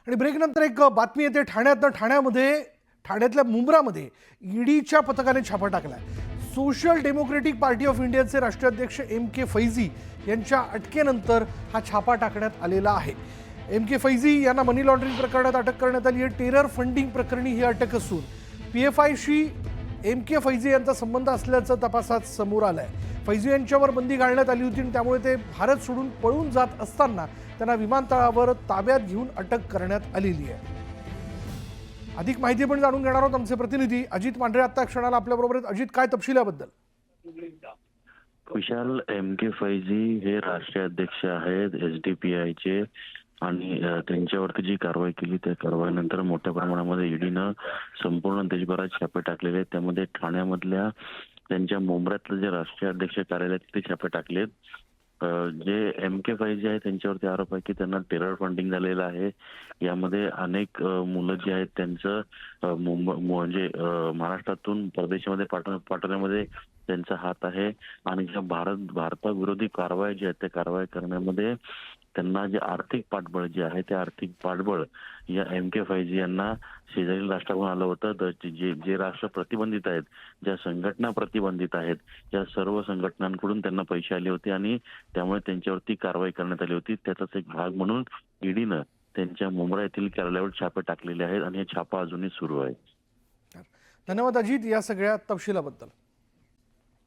आणि ब्रेकनंतर एक बातमी येते ठाण्यातल्या मुंब्रामध्ये ईडीच्या पथकाने छापा टाकलाय। सोशल डेमोक्रेटिक पार्टी ऑफ इंडियाचे राष्ट्रीय अध्यक्ष MK फैजी यांच्या अटकेनंतर हा छापा टाकण्यात आलेला आहे। MK फैजी यांना मनी लॉन्ड्रिंग प्रकरणात अटक करण्यात आली आहे। टेरर फंडिंग प्रकरणी ही अटक असून PFI शी MK फैजी यांचा संबंध असल्याचं तपासात समोर आलंय। फैजी यांच्यावर बंदी घालण्यात आली होती आणि त्यामुळे ते भारत सोडून पळून जात असताना त्यांना विमानतळावर ताब्यात घेऊन अटक करण्यात आलेली आहे। अधिक माहिती पण जाणून घेणार आहोत आमचे प्रतिनिधी अजित मांढरे आता क्षणाला आपल्या बरोबर आहेत। अजित, काय तपशील याबद्दल? विशाल, MK फैजी हे राष्ट्रीय अध्यक्ष आहेत SDPI चे आणि त्यांच्यावरती जी कारवाई केली त्या कारवाईनंतर मोठ्या प्रमाणामध्ये ईडीनं संपूर्ण देशभरात छापे टाकलेले आहेत। त्यामध्ये ठाण्यामधल्या त्यांच्या मुंब्र्यातलं जे राष्ट्रीय अध्यक्ष कार्यालय तिथे छापे टाकलेत। जे MK फैजी आहे त्यांच्यावरती आरोप आहे की त्यांना टेरर फंडिंग झालेलं आहे। यामध्ये अनेक मुलं जी आहेत त्यांचं म्हणजे महाराष्ट्रातून परदेशामध्ये पाठवण्यामध्ये त्यांचा हात आहे आणि ज्या भारताविरोधी कारवाई जी आहेत त्या कारवाई करण्यामध्ये त्यांना जे आर्थिक पाठबळ जे आहे ते आर्थिक पाठबळ या MK फैजी यांना शेजारील राष्ट्राकडून आलं होतं। जे राष्ट्र प्रतिबंधित आहेत, ज्या संघटना प्रतिबंधित आहेत, या सर्व संघटनांकडून त्यांना पैसे आले होते आणि त्यामुळे त्यांच्यावरती कारवाई करण्यात आली होती। त्याचाच एक भाग म्हणून ईडीनं त्यांच्या मुंब्रा येथील कार्यालयावर छापे टाकलेले आहेत आणि हे छापा अजूनही सुरू आहे। धन्यवाद अजित या सगळ्या तपशिलाबद्दल।